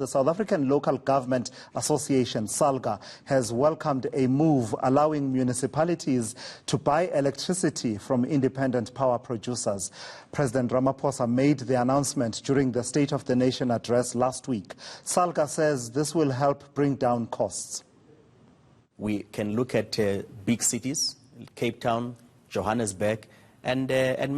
the South African Local Government Association, SALGA, has welcomed a move allowing municipalities to buy electricity from independent power producers. President Ramaphosa made the announcement during the State of the Nation address last week. SALGA says this will help bring down costs. We can look at big cities, Cape Town, Johannesburg, and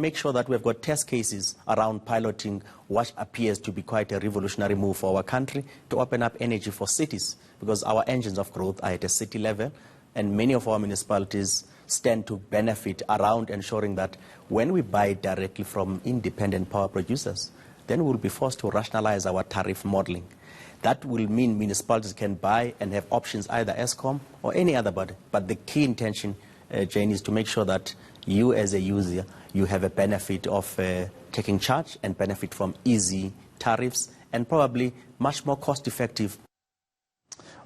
make sure that we've got test cases around piloting what appears to be quite a revolutionary move for our country to open up energy for cities, because our engines of growth are at a city level, and many of our municipalities stand to benefit around ensuring that when we buy directly from independent power producers, then we'll be forced to rationalize our tariff modeling. That will mean municipalities can buy and have options, either Eskom or any other body. But the key intention, Jane, is to make sure that you as a user, you have a benefit of taking charge and benefit from easy tariffs and probably much more cost-effective.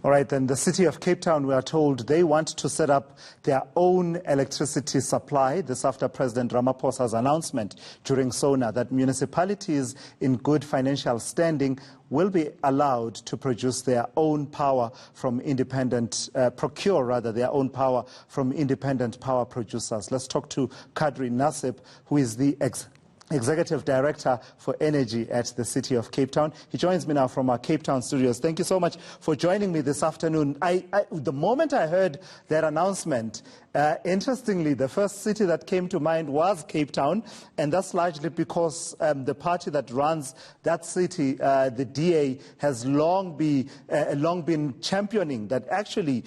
All right, then the city of Cape Town, we are told they want to set up their own electricity supply. This after President Ramaphosa's announcement during SONA that municipalities in good financial standing will be allowed to produce their own power from procure their own power from independent power producers. Let's talk to Kadri Nasib, who is the Executive Director for Energy at the City of Cape Town. He joins me now from our Cape Town studios. Thank you so much for joining me this afternoon. The moment I heard that announcement, interestingly, the first city that came to mind was Cape Town, and that's largely because the party that runs that city, the DA, has long been championing that actually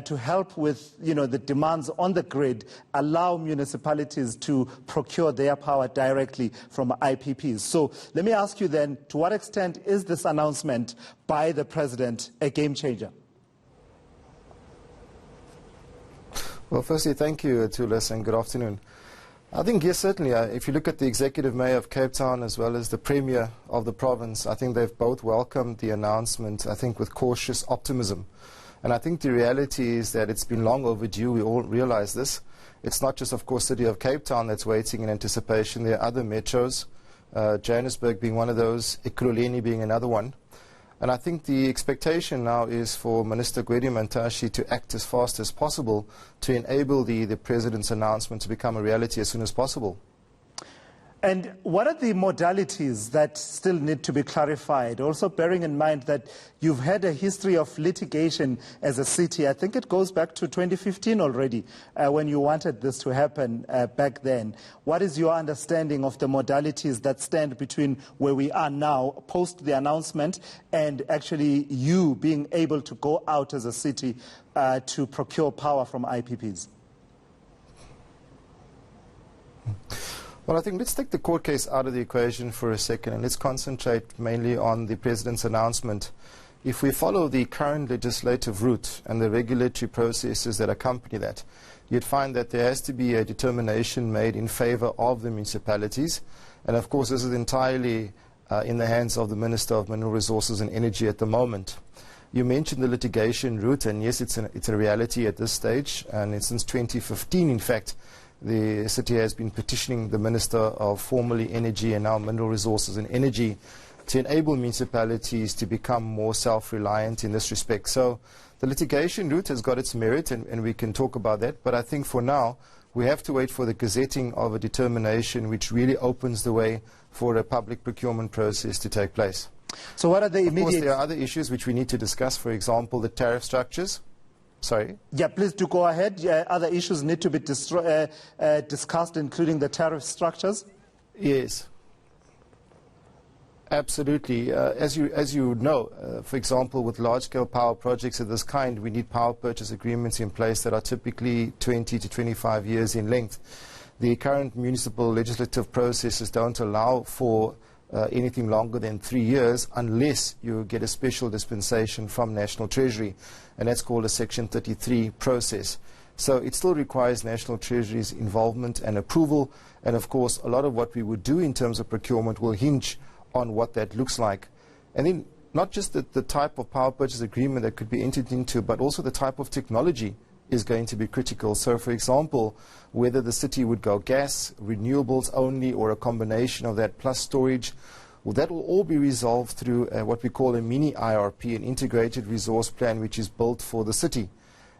to help with the demands on the grid, allow municipalities to procure their power directly from IPPs. So let me ask you then, to what extent is this announcement by the President a game changer? Well, firstly, thank you, Tulis, and good afternoon. I think, yes, certainly, if you look at the Executive Mayor of Cape Town as well as the Premier of the province, I think they've both welcomed the announcement, I think, with cautious optimism. And I think the reality is that it's been long overdue. We all realize this. It's not just, of course, City of Cape Town that's waiting in anticipation. There are other metros, Johannesburg being one of those, Ekurhuleni being another one. And I think the expectation now is for Minister Gwede Mantashe to act as fast as possible to enable the President's announcement to become a reality as soon as possible. And what are the modalities that still need to be clarified? Also bearing in mind that you've had a history of litigation as a city. I think it goes back to 2015 already when you wanted this to happen back then. What is your understanding of the modalities that stand between where we are now, post the announcement, and actually you being able to go out as a city to procure power from IPPs? Well, I think let's take the court case out of the equation for a second and let's concentrate mainly on the President's announcement. If we follow the current legislative route and the regulatory processes that accompany that, you'd find that there has to be a determination made in favor of the municipalities. And of course, this is entirely in the hands of the Minister of Mineral Resources and Energy at the moment. You mentioned the litigation route, and yes, it's a reality at this stage. And since 2015, in fact, the city has been petitioning the Minister of formerly Energy and now Mineral Resources and Energy to enable municipalities to become more self-reliant in this respect. So the litigation route has got its merit, and we can talk about that. But I think for now, we have to wait for the gazetting of a determination which really opens the way for a public procurement process to take place. So what are the immediate... Of course, there are other issues which we need to discuss, for example, the tariff structures. Sorry? Yeah, please do go ahead. Other issues need to be discussed, including the tariff structures. Yes. Absolutely. As you know, for example, with large-scale power projects of this kind, we need power purchase agreements in place that are typically 20 to 25 years in length. The current municipal legislative processes don't allow for anything longer than 3 years unless you get a special dispensation from National Treasury, and that's called a Section 33 process. So it still requires National Treasury's involvement and approval, and of course a lot of what we would do in terms of procurement will hinge on what that looks like. And then not just the type of power purchase agreement that could be entered into, but also the type of technology is going to be critical. So, for example, whether the city would go gas, renewables only, or a combination of that plus storage, Well, that will all be resolved through what we call a mini IRP, an integrated resource plan, which is built for the city.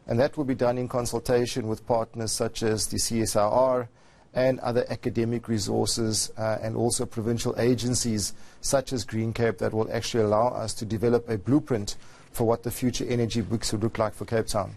And that will be done in consultation with partners such as the CSIR and other academic resources and also provincial agencies such as Green Cape that will actually allow us to develop a blueprint for what the future energy mix would look like for Cape Town.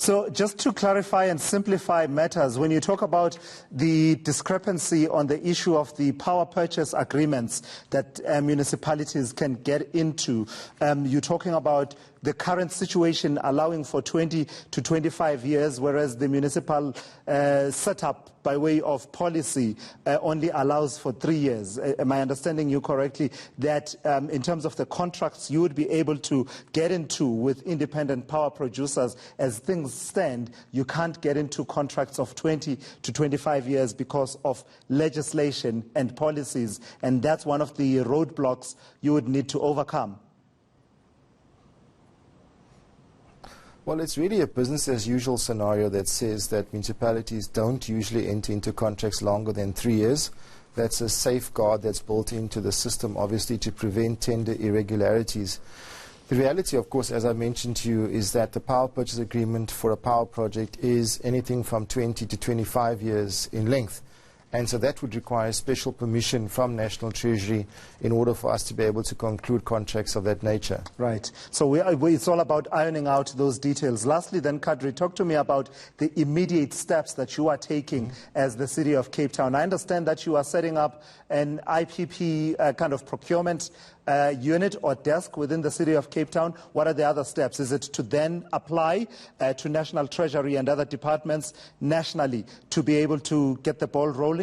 So just to clarify and simplify matters, when you talk about the discrepancy on the issue of the power purchase agreements that municipalities can get into, you're talking about the current situation allowing for 20 to 25 years, whereas the municipal setup by way of policy only allows for 3 years. Am I understanding you correctly that in terms of the contracts you would be able to get into with independent power producers as things stand, you can't get into contracts of 20 to 25 years because of legislation and policies, and that's one of the roadblocks you would need to overcome? Well, it's really a business-as-usual scenario that says that municipalities don't usually enter into contracts longer than 3 years. That's a safeguard that's built into the system, obviously, to prevent tender irregularities. The reality, of course, as I mentioned to you, is that the power purchase agreement for a power project is anything from 20 to 25 years in length. And so that would require special permission from National Treasury in order for us to be able to conclude contracts of that nature. Right. So it's all about ironing out those details. Lastly, then, Kadri, talk to me about the immediate steps that you are taking as the City of Cape Town. I understand that you are setting up an IPP kind of procurement unit or desk within the City of Cape Town. What are the other steps? Is it to then apply to National Treasury and other departments nationally to be able to get the ball rolling?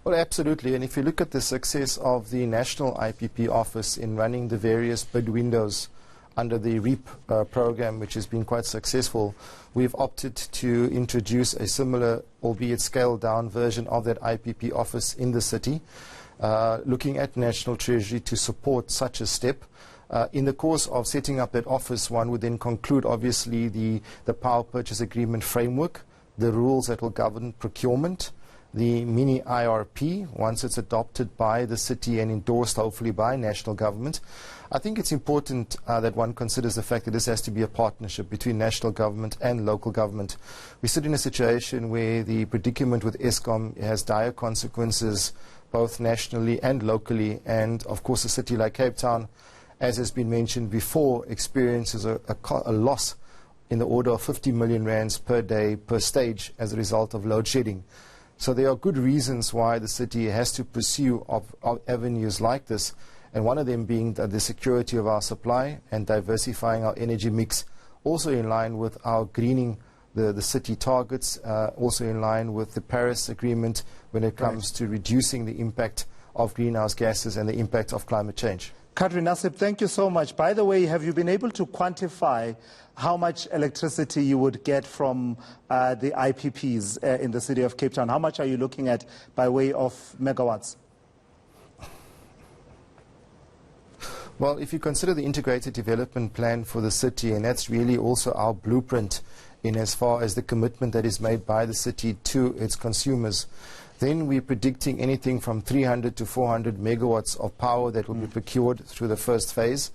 Well, absolutely. And if you look at the success of the National IPP office in running the various bid windows under the REAP program, which has been quite successful, we've opted to introduce a similar, albeit scaled-down version of that IPP office in the city, looking at National Treasury to support such a step. In the course of setting up that office, one would then conclude, obviously, the power purchase agreement framework, the rules that will govern procurement, the mini IRP, once it's adopted by the city and endorsed, hopefully, by national government. I think it's important that one considers the fact that this has to be a partnership between national government and local government. We sit in a situation where the predicament with Eskom has dire consequences both nationally and locally, and of course a city like Cape Town, as has been mentioned before, experiences a loss in the order of 50 million rands per day per stage as a result of load shedding. So there are good reasons why the city has to pursue avenues like this, and one of them being the security of our supply and diversifying our energy mix, also in line with our greening the city targets, also in line with the Paris Agreement when it comes to reducing the impact of greenhouse gases and the impact of climate change. Kadri Nassib, thank you so much. By the way, have you been able to quantify how much electricity you would get from the IPPs in the City of Cape Town? How much are you looking at by way of megawatts? Well, if you consider the integrated development plan for the city, and that's really also our blueprint in as far as the commitment that is made by the city to its consumers, then we're predicting anything from 300 to 400 megawatts of power that will be procured through the first phase.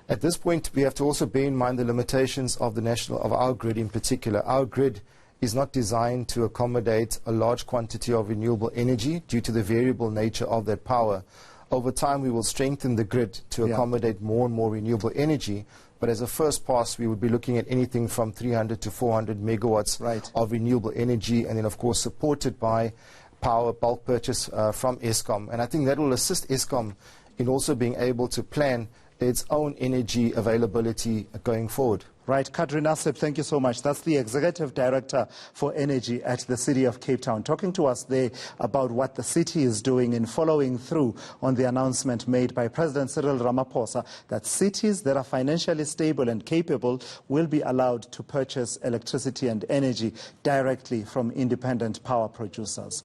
At this point, we have to also bear in mind the limitations of our grid in particular. Our grid is not designed to accommodate a large quantity of renewable energy due to the variable nature of that power. Over time, we will strengthen the grid to accommodate more and more renewable energy. But as a first pass, we would be looking at anything from 300 to 400 megawatts of renewable energy, and then, of course, supported by power bulk purchase from Eskom. And I think that will assist Eskom in also being able to plan its own energy availability going forward. Right. Kadri Nassib, thank you so much. That's the Executive Director for Energy at the City of Cape Town, talking to us there about what the city is doing in following through on the announcement made by President Cyril Ramaphosa that cities that are financially stable and capable will be allowed to purchase electricity and energy directly from independent power producers.